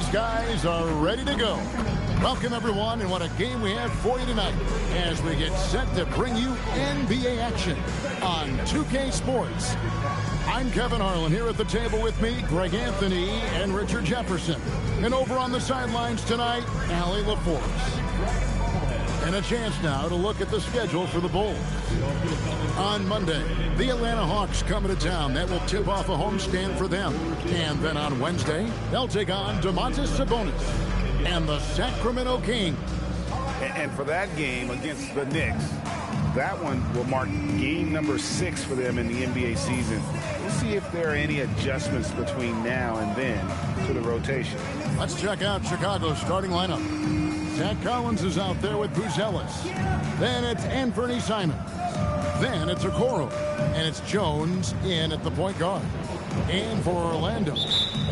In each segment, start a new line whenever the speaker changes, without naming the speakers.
These guys are ready to go. Welcome, everyone, and what a game we have for you tonight as we get set to bring you NBA action on 2K Sports. I'm Kevin Harlan. Here at the table with me, Greg Anthony and Richard Jefferson. And over on the sidelines tonight, Allie LaForce. And a chance now to look at the schedule for the Bulls. On Monday, the Atlanta Hawks coming to town. That will tip off a homestand for them. And then on Wednesday, they'll take on Domantas Sabonis and the Sacramento Kings.
And for that game against the Knicks, that one will mark game number 6 for them in the NBA season. We'll see if there are any adjustments between now and then to the rotation.
Let's check out Chicago's starting lineup. Zach Collins is out there with Buzelis. Then it's Anthony Simons. Then it's Okoro. And it's Jones in at the point guard. And for Orlando,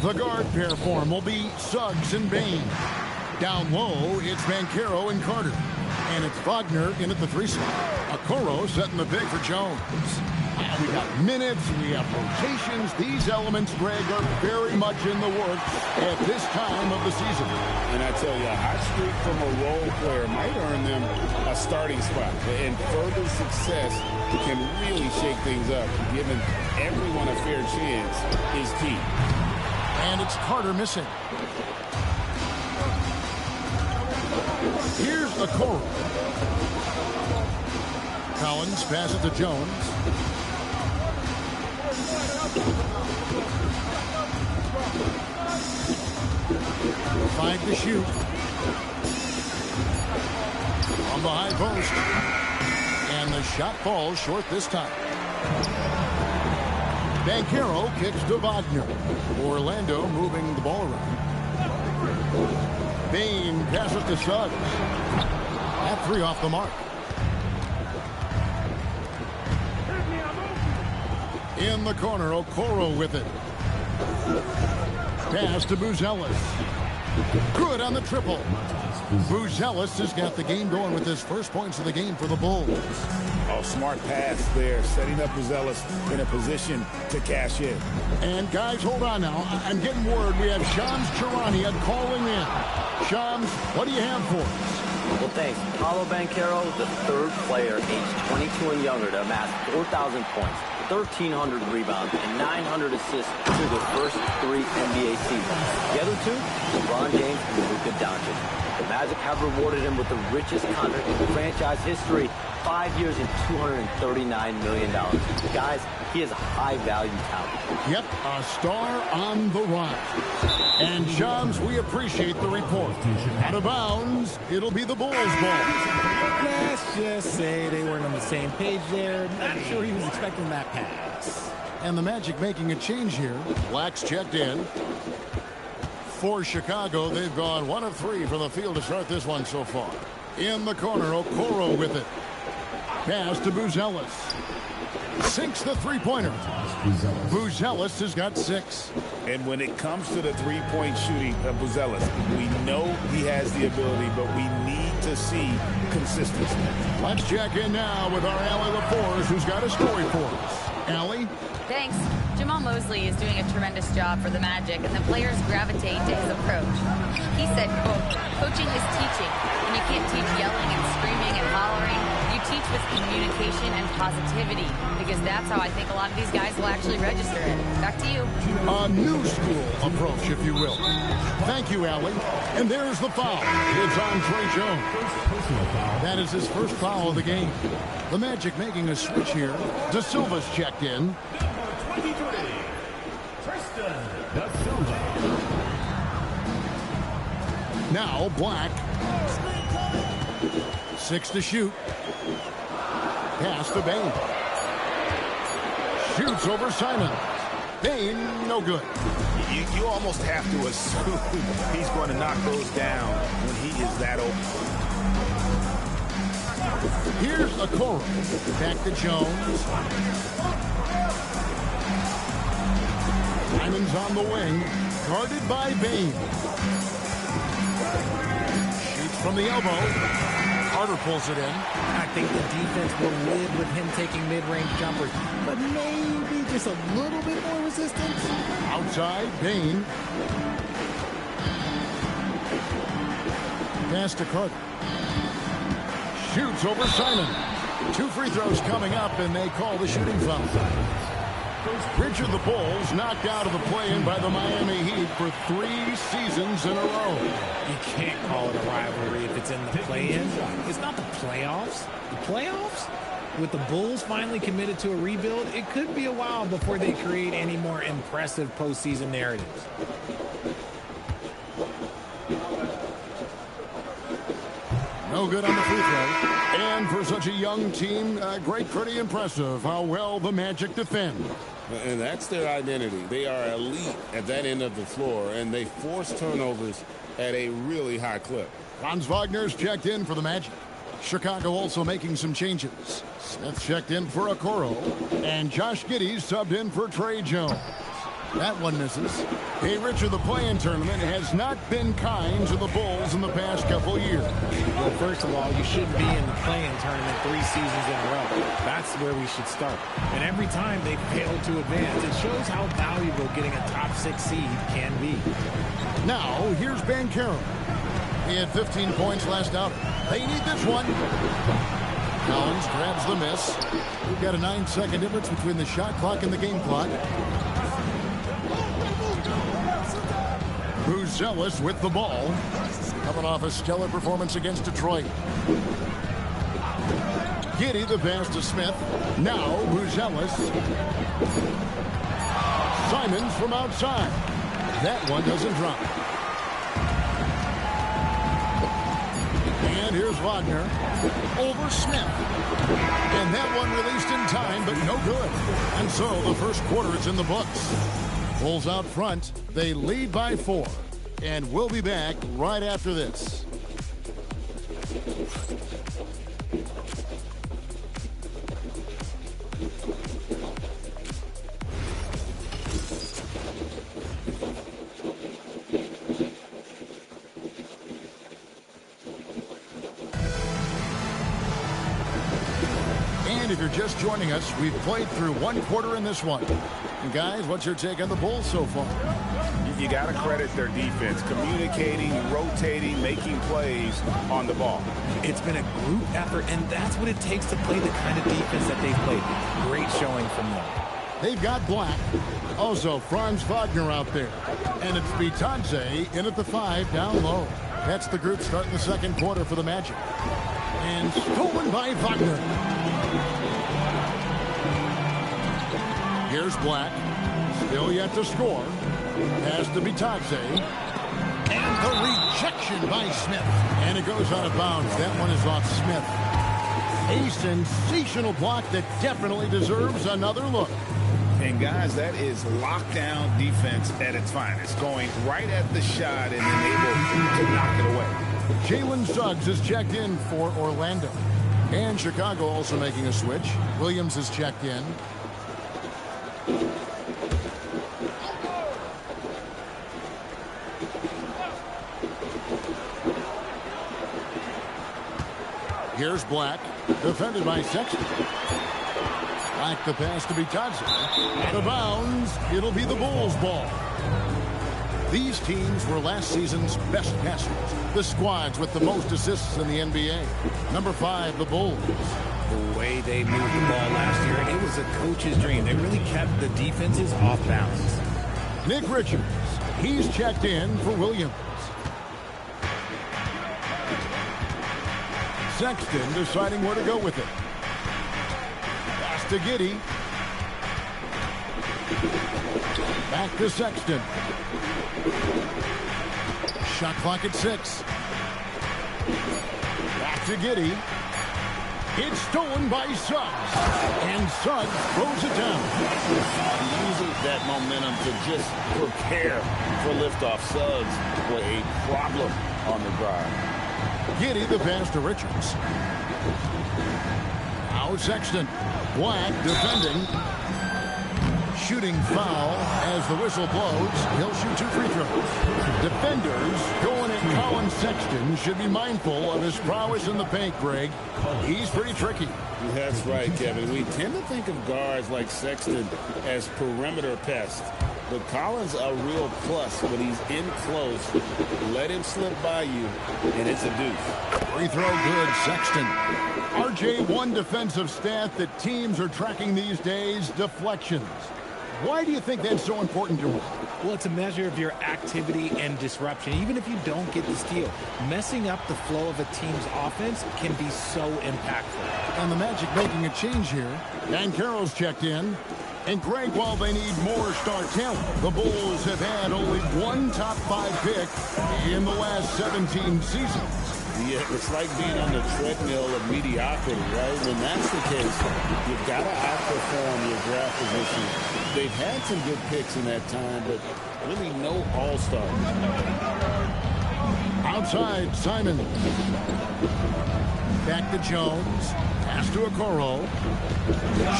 the guard pair form will be Suggs and Bane. Down low, it's Banchero and Carter. And it's Wagner in at the 3 spot. Okoro setting the big for Jones. We got minutes, we have rotations. These elements, Greg, are very much in the works at this time of the season.
And I tell you, a hot streak from a role player might earn them a starting spot. And further success can really shake things up. Giving everyone a fair chance is key.
And it's Carter missing. Here's Okoro. Collins passes to Jones. 5 to shoot. On the high post. And the shot falls short this time. Banchero kicks to Wagner. Orlando moving the ball around. Bane passes to Suggs. That 3 off the mark. In the corner, Okoro with it. Pass to Buzelis. Good on the triple. Buzelis has got the game going with his first points of the game for the Bulls.
Oh, smart pass there, setting up Buzelis in a position to cash in.
And guys, hold on now. I'm getting word we have Shams Charania calling in. Shams, what do you have for us?
Well, thanks. Paolo Banchero, the 3rd player aged 22 and younger to amass 4,000 points, 1,300 rebounds, and 900 assists through the first 3 NBA seasons. The other 2, LeBron James and Luka Doncic. The Magic have rewarded him with the richest contract in franchise history, 5 years and $239 million. Guys, he is a high-value talent.
Yep, a star on the rise. And, Shams, we appreciate the report. Out of bounds, it'll be the Bulls' ball.
Let's just say they weren't on the same page there. Not sure he was expecting that pass.
And the Magic making a change here. Black's checked in. For Chicago, they've gone 1 of 3 from the field to start this one so far. In the corner, Okoro with it. Pass to Buzelis. Sinks the 3-pointer. Buzelis has got 6.
And when it comes to the 3-point shooting of Buzelis, we know he has the ability, but we need to see consistency.
Let's check in now with our Allie LaForce, who's got a story for us. Allie?
Thanks. Jamal Mosley is doing a tremendous job for the Magic, and the players gravitate to his approach. He said, quote, "Coaching is teaching, and you can't teach yelling and screaming and hollering. You teach with communication and positivity, because that's how I think a lot of these guys will actually register it." Back to you.
A new school approach, if you will. Thank you, Allie. And there's the foul. It's on Tre Jones. That is his first foul of the game. The Magic making a switch here. Da Silva's checked in.
23, Tristan Da Silva.
Now Black. 6 to shoot. Pass to Bane. Shoots over Simon. Bane, no good.
You almost have to assume he's going to knock those down when he is that open.
Here's Okoro. Back to Jones. Simon's on the wing. Guarded by Bane. Shoots from the elbow. Carter pulls it in.
I think the defense will live with him taking mid-range jumpers, but maybe just a little bit more resistance.
Outside, Bane. pass to Carter. Shoots over Simon. 2 free throws coming up, and they call the shooting foul. Richard, the Bulls knocked out of the play-in by the Miami Heat for 3 seasons in a row.
You can't call it a rivalry if it's in the play-in. It's not the playoffs. The playoffs? With the Bulls finally committed to a rebuild, it could be a while before they create any more impressive postseason narratives.
No good on the free throw. And for such a young team, pretty impressive how well the Magic defend.
And that's their identity. They are elite at that end of the floor, and they force turnovers at a really high clip.
Franz Wagner's checked in for the Magic. Chicago also making some changes. Smith checked in for Okoro, and Josh Giddey subbed in for Trey Jones. That one misses. Hey, Richard, the play-in tournament has not been kind to the Bulls in the past couple years.
Well, first of all, you shouldn't be in the play-in tournament 3 seasons in a row. That's where we should start. And every time they fail to advance, it shows how valuable getting a top 6 seed can be.
Now, here's Banchero. He had 15 points last out. They need this one. Collins grabs the miss. We've got a 9-second difference between the shot clock and the game clock. Buzelis with the ball. Coming off a stellar performance against Detroit. Giddey the pass to Smith. Now Buzelis. Simons from outside. That one doesn't drop. And here's Wagner over Smith. And that one released in time, but no good. And so the first quarter is in the books. Bulls out front. They lead by 4. And we'll be back right after this. And if you're just joining us, we've played through 1 quarter in this one. And guys, what's your take on the Bulls so far?
You got to credit their defense, communicating, rotating, making plays on the ball.
It's been a group effort, and that's what it takes to play the kind of defense that they've played. Great showing from them.
They've got Black. Also, Franz Wagner out there. And it's Bitadze in at the 5 down low. That's the group starting the second quarter for the Magic. And stolen by Wagner. Here's Black. Still yet to score. Pass to Bitadze. And the rejection by Smith. And it goes out of bounds. That one is off Smith. A sensational block that definitely deserves another look.
And guys, that is lockdown defense at its finest. Going right at the shot and then able to knock it away.
Jalen Suggs is checked in for Orlando. And Chicago also making a switch. Williams is checked in. Here's Black, defended by Sexton. Black the pass to Bitadze. Out of bounds, it'll be the Bulls' ball. These teams were last season's best passers. The squads with the most assists in the NBA. Number 5, the Bulls.
The way they moved the ball last year, it was a coach's dream. They really kept the defenses off balance.
Nick Richards, he's checked in for Williams. Sexton deciding where to go with it. Pass to Giddey. Back to Sexton. Shot clock at 6. Back to Giddey. It's stolen by Suggs. And Suggs throws it down.
Using that momentum to just prepare for liftoff. Suggs were a problem on the drive.
Giddey the pass to Richards. Now Sexton. Black defending. Shooting foul as the whistle blows. He'll shoot 2 free throws. Defenders going at Colin Sexton should be mindful of his prowess in the paint, Greg. He's pretty tricky.
That's right, Kevin. We tend to think of guards like Sexton as perimeter pests. But Collins a real plus when he's in close. Let him slip by you, and it's a deuce.
Free throw good, Sexton. RJ, one defensive stat that teams are tracking these days, deflections. Why do you think that's so important to him?
Well, it's a measure of your activity and disruption. Even if you don't get the steal, messing up the flow of a team's offense can be so impactful.
And the Magic making a change here. Banchero's checked in. And Greg, while they need more star talent, the Bulls have had only one top 5 pick in the last 17 seasons.
Yeah, it's like being on the treadmill of mediocrity, right? When that's the case, you've got to outperform your draft position. They've had some good picks in that time, but really no all-stars.
Outside, Simon. Back to Jones. Pass to Okoro.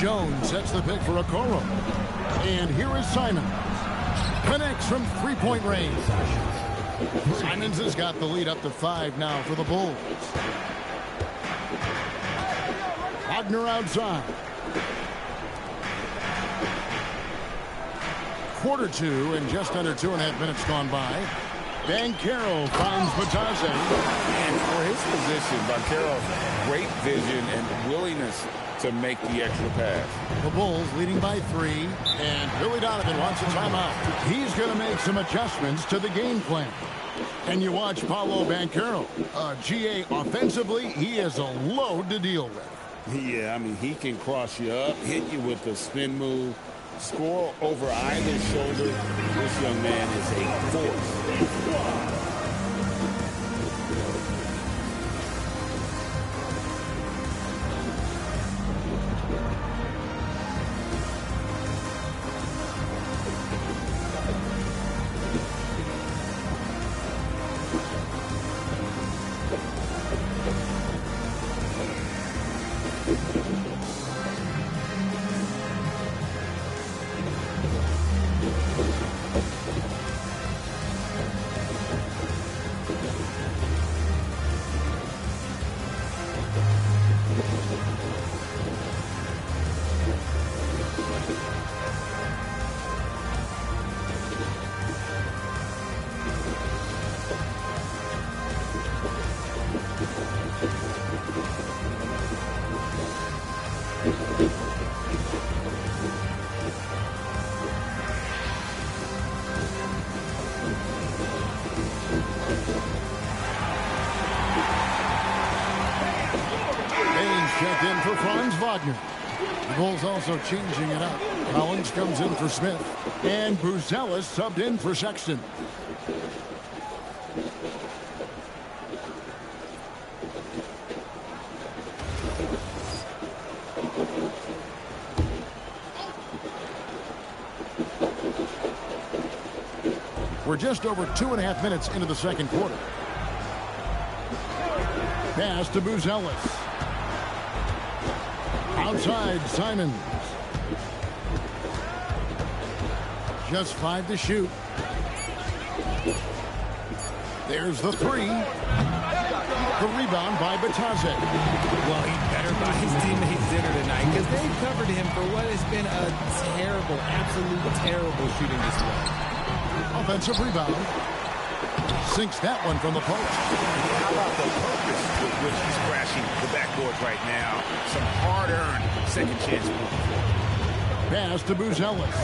Jones sets the pick for Okoro. And here is Simon. Connects from three-point range. Simons has got the lead up to 5 now for the Bulls. Wagner outside. Quarter 2 and just under 2.5 minutes gone by. Banchero finds Batase.
And for his position, Banchero, great vision and willingness to make the extra pass.
The Bulls leading by 3, and Billy Donovan wants a timeout. He's going to make some adjustments to the game plan. And you watch Paolo Banchero. GA, offensively, he is a load to deal with.
Yeah, I mean, he can cross you up, hit you with a spin move, score over either shoulder. This young man is a force.
Checked in for Franz Wagner. The Bulls also changing it up. Collins comes in for Smith. And Buzelis subbed in for Sexton. We're just over 2.5 minutes into the second quarter. Pass to Buzelis. Outside, Simons. Just 5 to shoot. There's the 3. The rebound by Batase.
Well, he better buy his teammates dinner tonight because they covered him for what has been a terrible, absolute terrible shooting display.
Offensive rebound. Sinks that one from the post.
How about the purpose with which he's crashing the backboard right now? Some hard-earned second chance points.
Pass to Buzelis.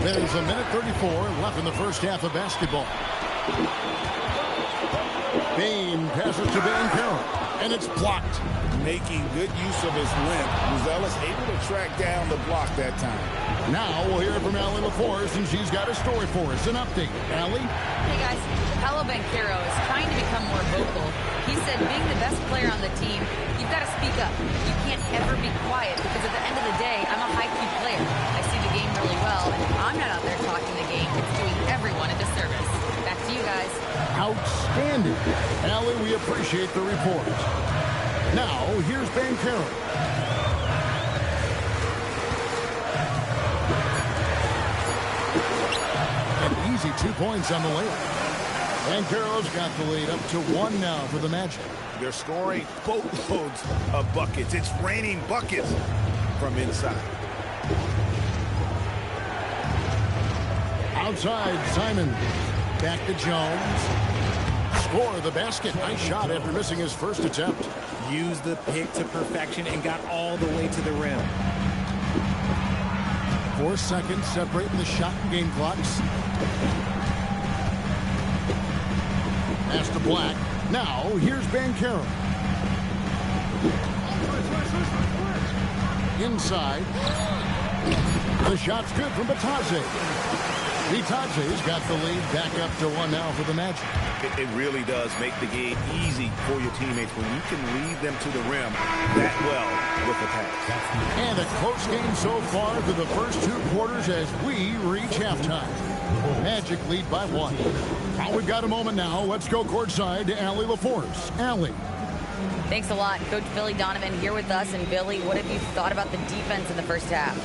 There's a minute 34 left in the first half of basketball. Bain passes to Banchero, and it's blocked.
Making good use of his length, Buzelis able to track down the block that time.
Now we'll hear from Allie LaForce, and she's got a story for us. An update. Allie?
Hey, guys. Paolo Banchero is trying to become more vocal. He said being the best player on the team, you've got to speak up. You can't ever be quiet because at the end of the day, I'm a high-key player. I see the game really well, and if I'm not out there talking the game, it's doing everyone a disservice. Back to you guys.
Outstanding. Allie, we appreciate the report. Now, here's Banchero. An easy 2 points on the layup. Banchero's got the lead up to 1 now for the Magic.
They're scoring boatloads of buckets. It's raining buckets. from inside.
Outside, Simon. Back to Jones. Score the basket. Nice shot after missing his first attempt.
Used the pick to perfection and got all the way to the rim.
4 seconds separating the shot and game clocks. Pass to Black. Now, here's Banchero. Inside. The shot's good from Bitadze. Bitadze's got the lead back up to 1 now for the Magic.
It really does make the game easy for your teammates when you can lead them to the rim that well with the pass.
And a close game so far through the first 2 quarters as we reach halftime. Magic lead by 1. Now we've got a moment now. Let's go courtside to Allie LaForce. Allie.
Thanks a lot. Coach Billy Donovan here with us. And Billy, what have you thought about the defense in the first half?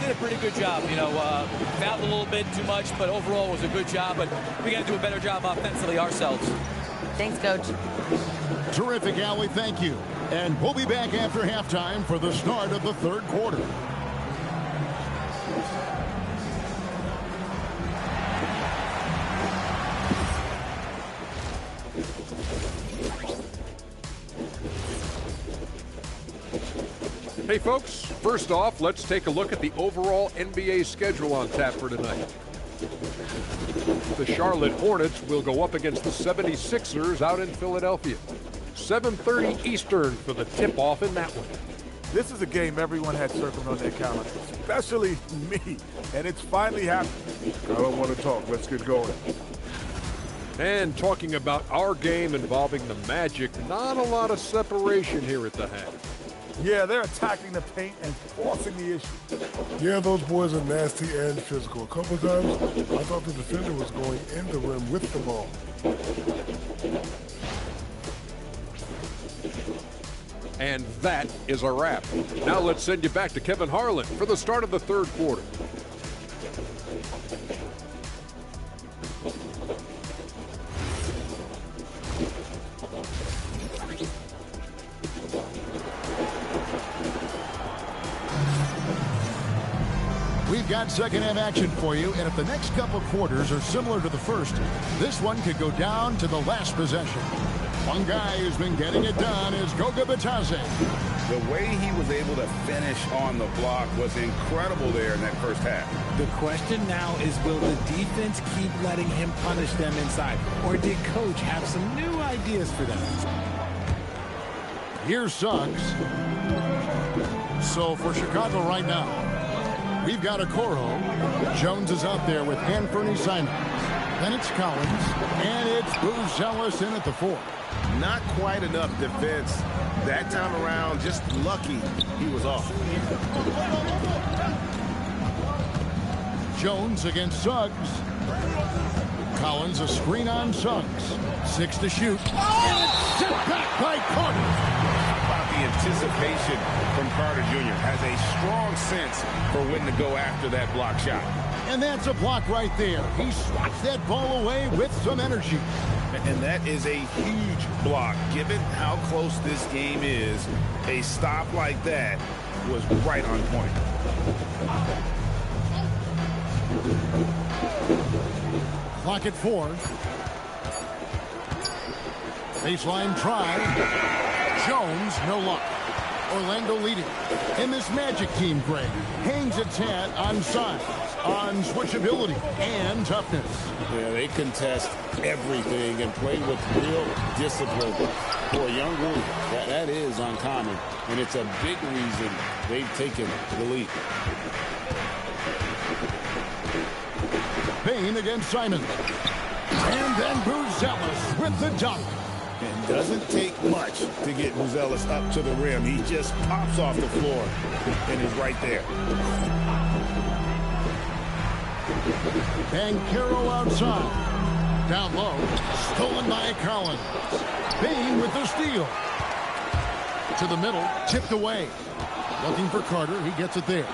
Did a pretty good job. Fouled a little bit too much, but overall it was a good job. But we got to do a better job offensively ourselves.
Thanks, Coach.
Terrific, Allie. Thank you. And we'll be back after halftime for the start of the 3rd quarter.
Hey folks, first off, let's take a look at the overall NBA schedule on tap for tonight. The Charlotte Hornets will go up against the 76ers out in Philadelphia. 7:30 Eastern for the tip-off in that one.
This is a game everyone had circled on their calendar, especially me, and it's finally happened. I don't want to talk. Let's get going.
And talking about our game involving the Magic, not a lot of separation here at the half.
Yeah, they're attacking the paint and forcing the issue.
Yeah, those boys are nasty and physical. A couple of times, I thought the defender was going in the rim with the ball.
And that is a wrap. Now let's send you back to Kevin Harlan for the start of the 3rd quarter.
We've got second half action for you, and if the next couple quarters are similar to the first, this one could go down to the last possession. One guy who's been getting it done is Goga Bitadze.
The way he was able to finish on the block was incredible there in that first half.
The question now is, will the defense keep letting him punish them inside? Or did Coach have some new ideas for them?
Here's Suggs. So for Chicago right now, we've got Okoro. Jones is out there with Anthony Simons. Then it's Collins. And it's Booz Ellis in at the 4.
Not quite enough defense that time around. Just lucky he was off.
Jones against Suggs. Collins a screen on Suggs. 6 to shoot. And it's sent back by Carter.
The anticipation from Carter Jr. has a strong sense for when to go after that block shot.
And that's a block right there. He swats that ball away with some energy.
And that is a huge block. Given how close this game is, a stop like that was right on point.
Clock at 4. Baseline try. Jones, no luck. Orlando leading. And this Magic team, Greg, hangs its hat on size, on switchability, and toughness.
Yeah, they contest everything and play with real discipline. For a young group, that is uncommon, and it's a big reason they've taken the lead.
Payne against Simon. And then Booz Ellis with the dunk.
It doesn't take much to get Buzelis up to the rim. He just pops off the floor and is right there.
Banchero outside. Down low. Stolen by Collins. Payne with the steal. To the middle. Tipped away. Looking for Carter. He gets it there.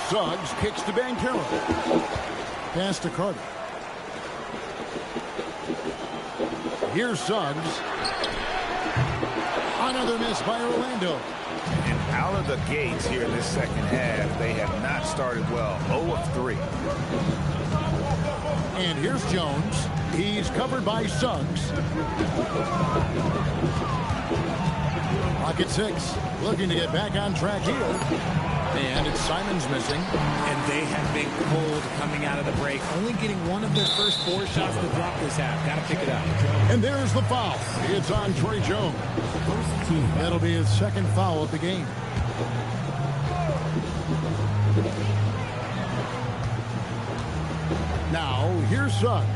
Suggs kicks to Banchero. Pass to Carter. Here's Suggs. Another miss by Orlando.
And Out of the gates here in this second half, they have not started well. 0 of 3.
And here's Jones. He's covered by Suggs. Pocket 6, looking to get back on track here. And it's Simons missing.
And they have been cold coming out of the break. Only getting one of their first 4 shots to drop this half. Got to pick it up.
And there's the foul. It's on Tre Jones. That'll be his second foul of the game. Now, here's Suggs.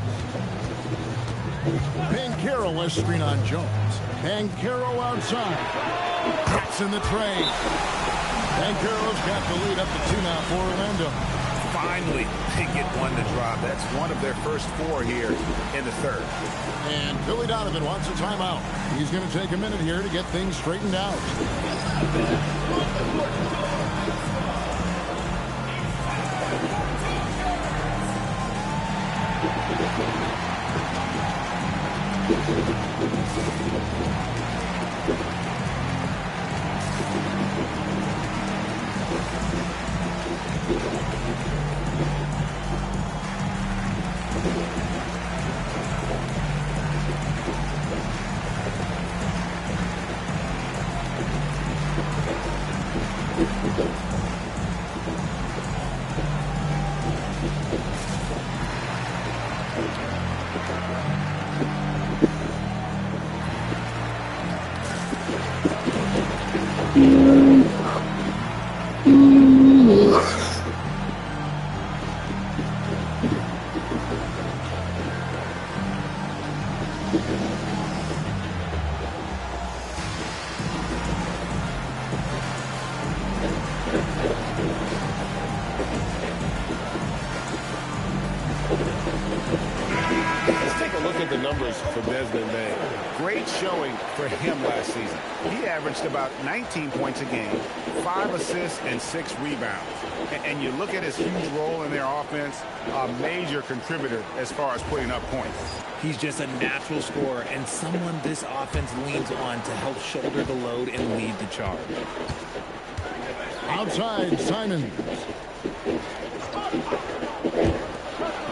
Banchero, a screen on Jones. Banchero outside. Cracks in the tray. Banchero's got the lead up to 2 now for Orlando.
Finally, they get one to drop. That's one of their first 4 here in the third.
And Billy Donovan wants a timeout. He's going to take a minute here to get things straightened out.
Let's take a look at the numbers for Desmond Bane.
Great showing for him last season. He averaged about 19 points a game, 5 assists, and 6 rebounds. And you look at his huge role in their offense, a major contributor as far as putting up points.
He's just a natural scorer and someone this offense leans on to help shoulder the load and lead the charge.
Outside, Simons.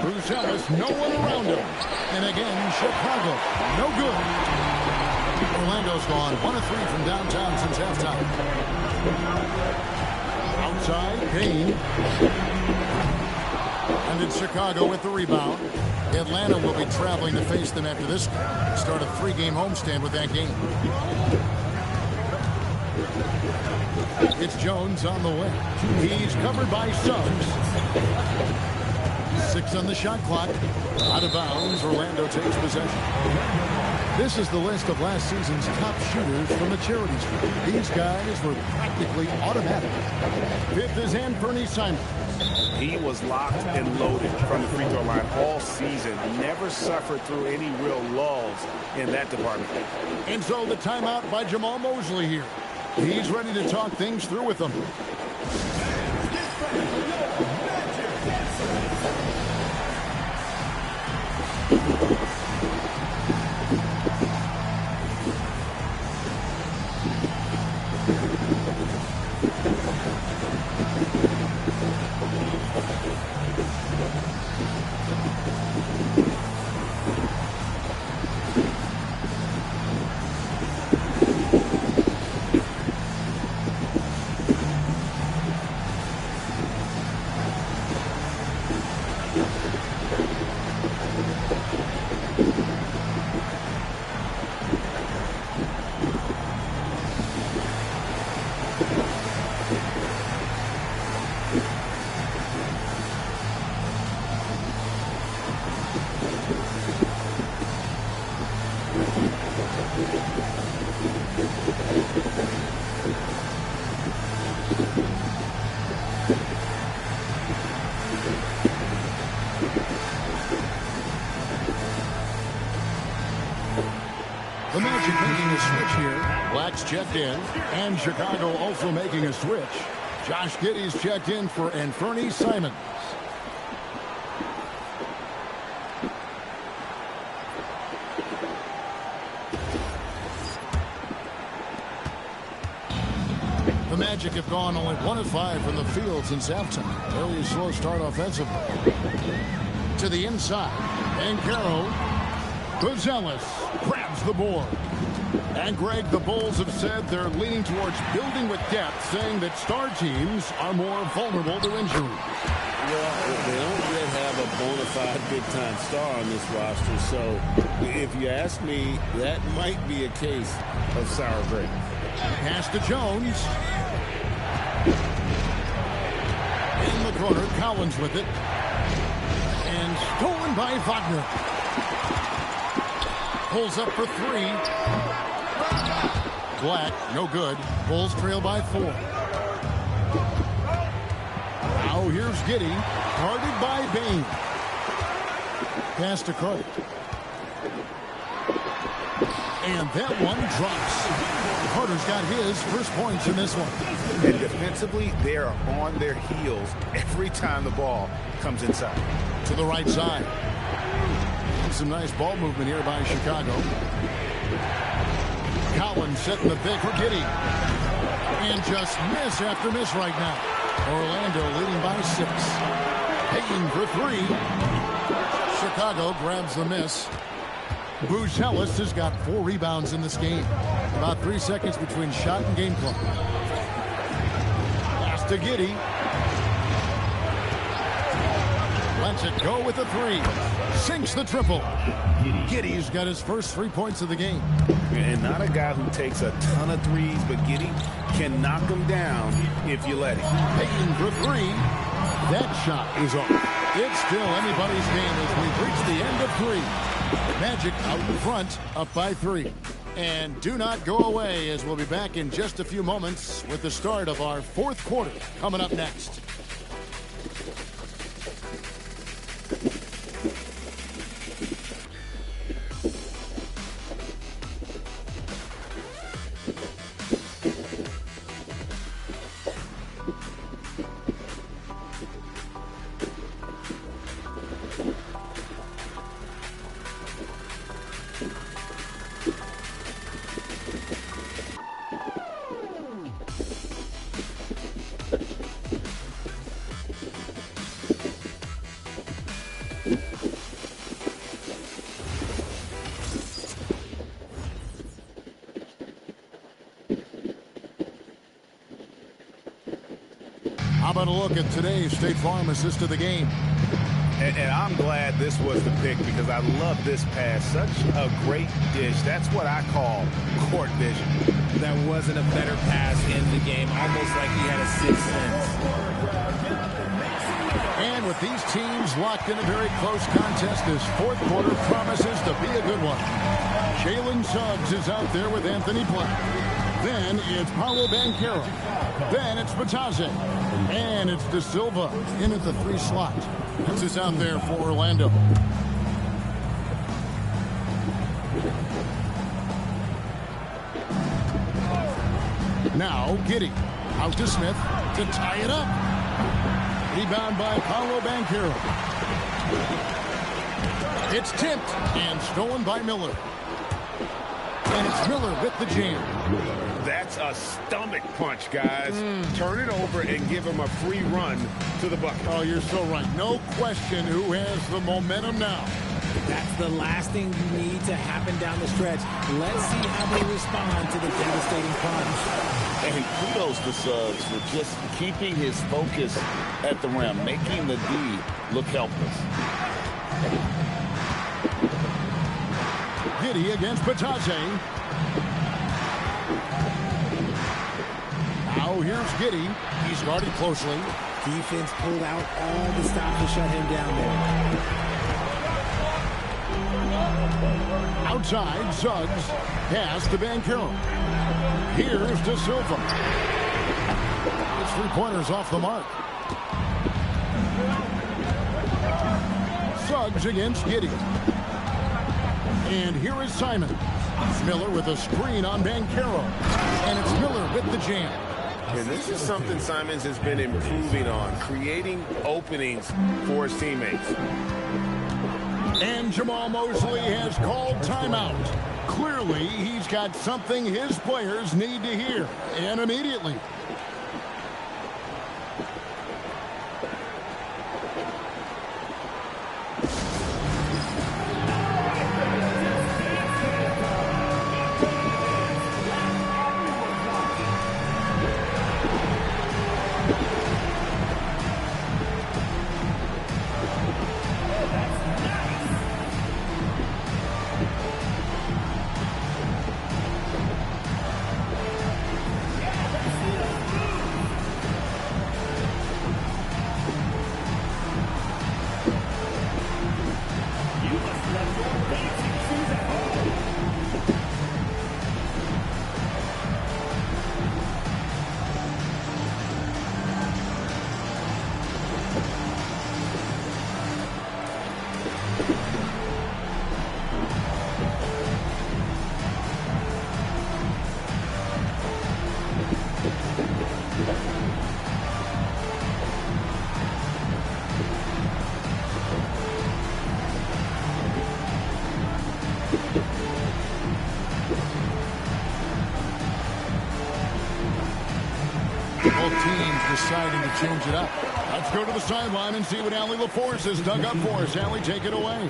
Bruce Ellis, no one around him. And again, Chicago, no good. Orlando's gone 1 of 3 from downtown since halftime. Outside, Payne. And it's Chicago with the rebound. Atlanta will be traveling to face them after this. Start a 3-game homestand with that game. It's Jones on the way. He's covered by Suggs. 6 on the shot clock. Out of bounds, Orlando takes possession. This is the list of last season's top shooters from the charity stripe. These guys were practically automatic. 5th is Anthony Simons.
He was locked and loaded from the free throw line all season. Never suffered through any real lulls in that department.
And so the timeout by Jamal Mosley here. He's ready to talk things through with them. The Magic making a switch here. Black's checked in, and Chicago also making a switch. Josh Giddey's checked in for Anthony Simons. The Magic have gone only 1 of 5 from the field since halftime. Very slow start offensively. To the inside. Banchero. Buzelis grabs the board. And, Greg, the Bulls have said they're leaning towards building with depth, saying that star teams are more vulnerable to injury.
Well, they don't yet have a bona fide big-time star on this roster, so if you ask me, that might be a case of sour grapes.
Pass to Jones. In the corner, Collins with it. And stolen by Wagner. Pulls up for 3. Black, no good. Bulls trail by 4. Now here's Giddey. Guarded by Bane. Pass to Carter. And that one drops. Carter's got his first points in this one.
And defensively, they are on their heels every time the ball comes inside.
To the right side. Some nice ball movement here by Chicago. Collins setting the pick for Giddey. And just miss after miss right now. Orlando leading by 6. Payton for 3. Chicago grabs the miss. Buzelis has got 4 rebounds in this game. About 3 seconds between shot and game clock. Pass to Giddey. Lets it go with a 3. Sinks the triple. Giddey's got his first 3 points of the game.
And not a guy who takes a ton of threes, but Giddey can knock them down if you let him.
Payton for 3. That shot is off. It's still anybody's game as we've reached the end of 3. Magic out in front, up by 3. And do not go away, as we'll be back in just a few moments with the start of our 4th quarter coming up next. How about a look at today's State Farm assist of the game?
And I'm glad this was the pick because I love this pass. Such a great dish. That's what I call court vision.
That wasn't a better pass in the game. Almost like he had a 6th sense.
And with these teams locked in a very close contest, this 4th quarter promises to be a good one. Jalen Suggs is out there with Anthony Black. Then it's Paolo Banchero. Then it's Batadze. And it's De Silva in at the 3 slot. This is out there for Orlando. Now Giddey. Out to Smith to tie it up. Rebound by Paolo Banchero. It's tipped and stolen by Miller. And it's Miller with the jam.
That's a stomach punch, guys. Turn it over and give him a free run to the bucket.
Oh, you're so right. No question who has the momentum now.
That's the last thing you need to happen down the stretch. Let's see how they respond to the devastating punch.
And kudos to Suggs for just keeping his focus at the rim, making the D look helpless.
Giddey against Batadze. Now here's Giddey. He's guarded closely.
Defense pulled out all the stops to shut him down there.
Outside, Suggs. Pass to Banchero. Here's De Silva. It's 3-pointers off the mark. Suggs against Giddey. And here is Simon. Miller with a screen on Banchero. And it's Miller with the jam.
And this is something Simons has been improving on, creating openings for his teammates.
And Jamal Mosley has called timeout. Clearly, he's got something his players need to hear, and immediately. Both teams deciding to change it up. Let's go to the sideline and see what Allie LaForce has dug up for us. Allie, take it away.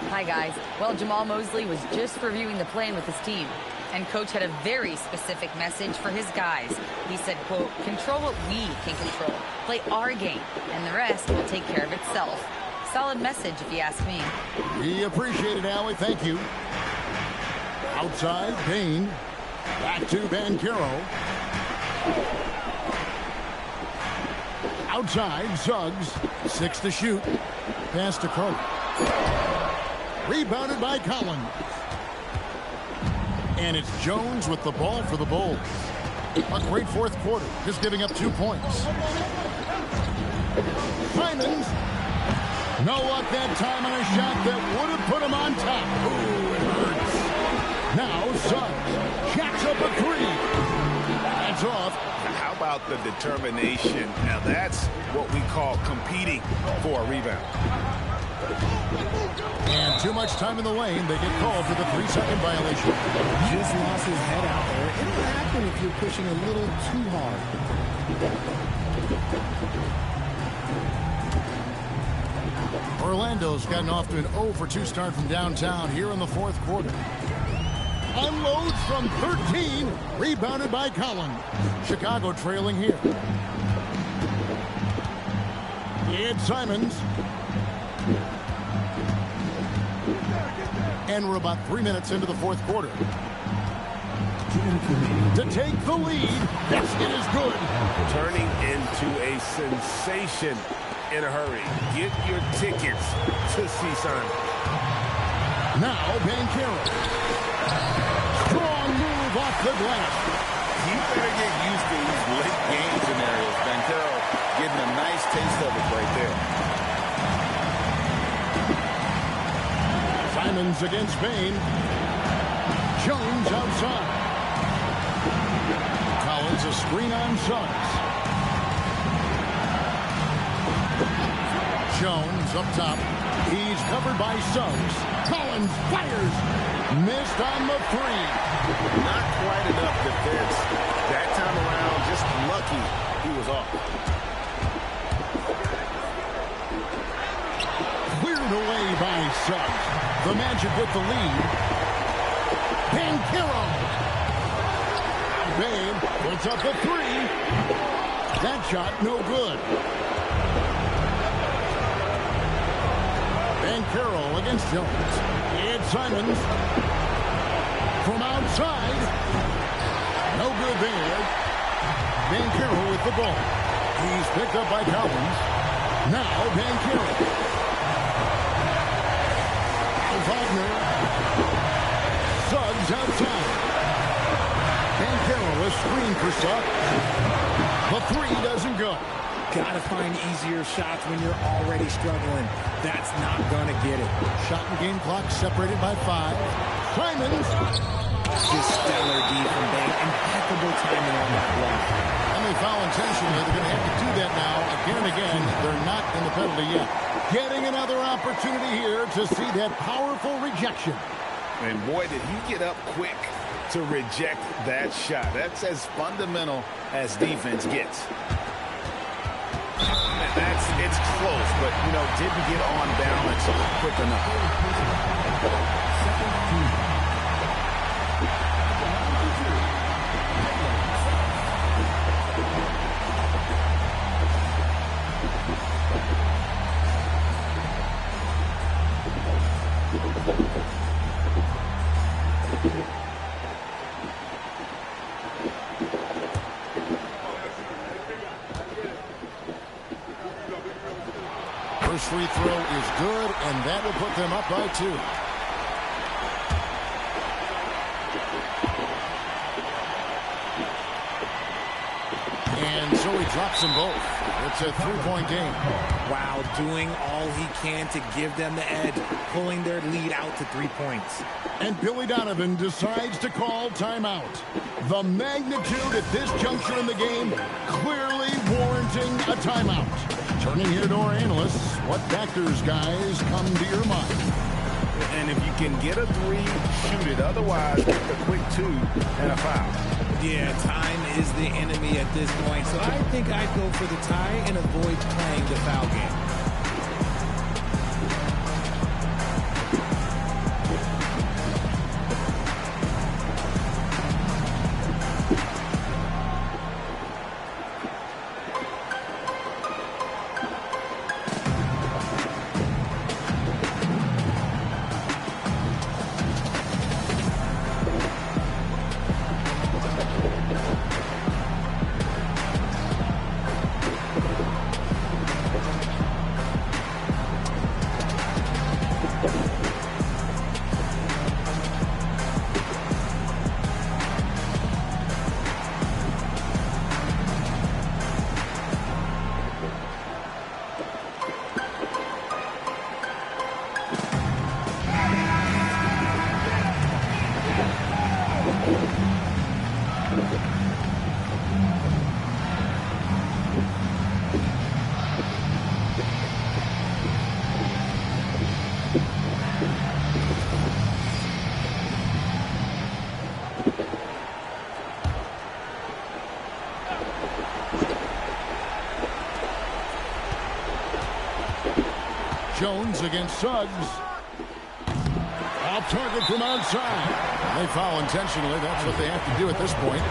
Hi, guys. Well, Jamal Mosley was just reviewing the plan with his team, and Coach had a very specific message for his guys. He said, quote, control what we can control. Play our game, and the rest will take care of itself. Solid message, if you ask me.
We appreciate it, Allie. Thank you. Outside, Payne. Back to Banchero. Outside, Suggs. 6 to shoot. Pass to Crow. Rebounded by Collins. And it's Jones with the ball for the Bulls. A great fourth quarter, just giving up 2 points. Simons. No luck that time on a shot that would have put him on top. Ooh, it hurts. Now Suggs jacks up a 3. That's off.
How about the determination? Now that's what we call competing for a rebound.
And too much time in the lane. They get called for the 3-second violation.
Just lost his head out there. It'll happen if you're pushing a little too hard.
Orlando's gotten off to an 0-for-2 start from downtown here in the fourth quarter. Unloads from 13. Rebounded by Collins. Chicago trailing here. It's Simons. And we're about 3 minutes into the fourth quarter. To take the lead. Basket is good.
Turning into a sensation in a hurry. Get your tickets to see Simon.
Now Banchero. Strong move off the glass.
He better get used to these late game scenarios. Banchero getting a nice taste of it right there.
Simons against Payne. Jones outside. Collins a screen on Suggs. Jones up top. He's covered by Suggs. Collins fires. Missed on the 3.
Not quite enough defense. That time around, just lucky he was off.
Cleared away by Suggs. The Magic with the lead. Banchero. Babe puts up a 3. That shot no good. Banchero against Jones. It's Simons. From outside. No good there. Banchero with the ball. He's picked up by Collins. Now Banchero. Wagner. Suggs outside. Banchero a screen for Suggs. The 3 doesn't go.
Gotta find easier shots when you're already struggling. That's not gonna get it.
Shot and game clock separated by 5. Simons.
Just stellar D from Bane. Impeccable timing on that block.
And they foul intentionally. They're gonna have to do that now again and again. They're not in the penalty yet. Getting another opportunity here to see that powerful rejection.
And boy, did he get up quick to reject that shot. That's as fundamental as defense gets. It's close, but, you know, didn't get on balance quick enough.
First free throw is good, and that will put them up by 2. And so he drops them both. It's a three-point game.
Wow, doing all he can to give them the edge, pulling their lead out to 3 points.
And Billy Donovan decides to call timeout. The magnitude at this juncture in the game clearly warranting a timeout. Turning here to our analysts, what factors, guys, come to your mind?
And if you can get a three, shoot it. Otherwise, get a quick two and a foul.
Yeah, time is the enemy at this point, so I think I'd go for the tie and avoid playing the foul game.
Jones against Suggs. Off target from outside. They foul intentionally. That's what they have to do at this point.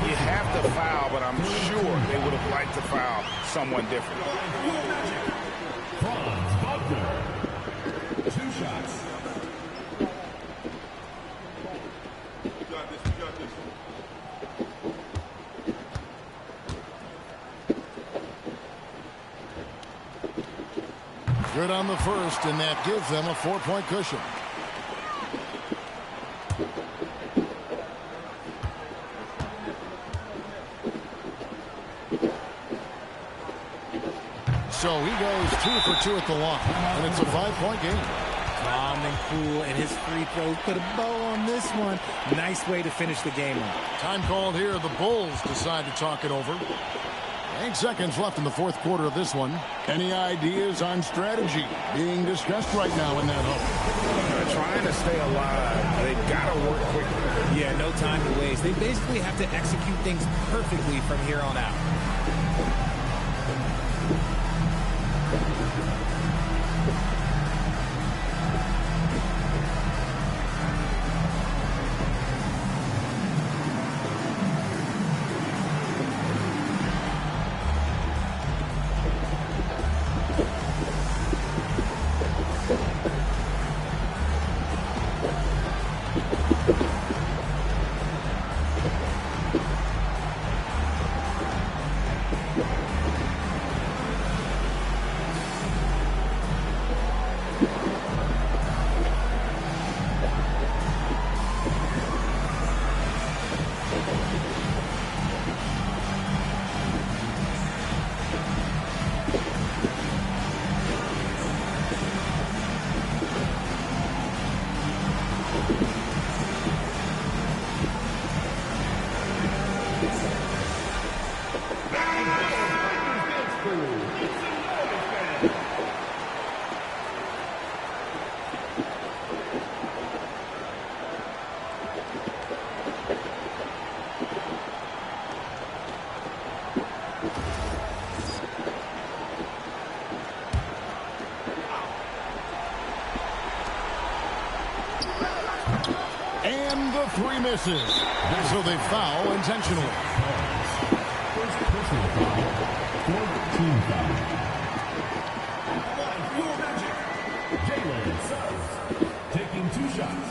You have to foul, but I'm sure they would have liked to foul someone different.
Franz Wagner. 2 shots.
Good on the first, and that gives them a 4-point cushion. So he goes 2 for 2 at the line, and it's a 5-point game.
Calm and cool, and his free throws put a bow on this one. Nice way to finish the game up.
Time called here. The Bulls decide to talk it over. 8 seconds left in the fourth quarter of this one. Any ideas on strategy being discussed right now in that home?
They're trying to stay alive. They've got to work quickly.
Yeah, no time to waste. They basically have to execute things perfectly from here on out.
And the 3 misses. So they foul intentionally.
First personal foul, 14 foul. Jalen Suggs taking 2 shots.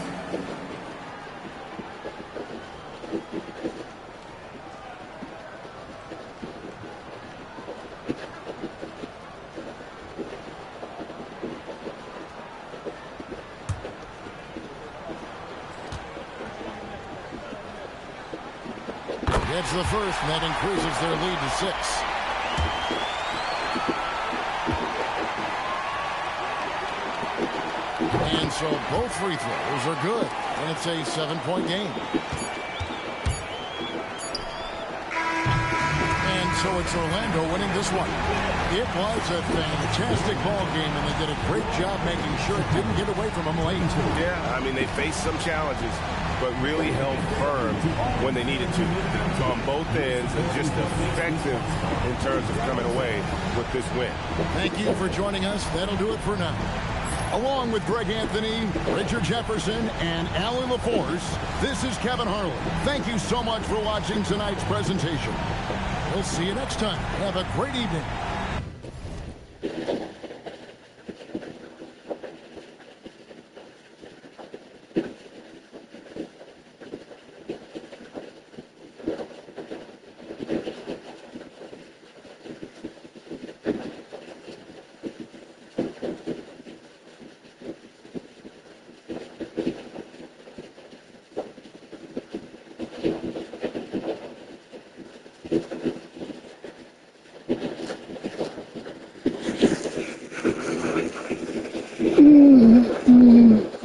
Gets the first, and that increases their lead to 6. And so both free throws are good. And it's a 7-point game. And so it's Orlando winning this one. It was a fantastic ball game, and they did a great job making sure it didn't get away from them late.
Yeah, I mean, they faced some challenges, but really held firm when they needed to on both ends, and just effective in terms of coming away with this win.
Thank you for joining us. That'll do it for now. Along with Greg Anthony, Richard Jefferson, and Allie LaForce, this is Kevin Harlan. Thank you so much for watching tonight's presentation. We'll see you next time. Have a great evening.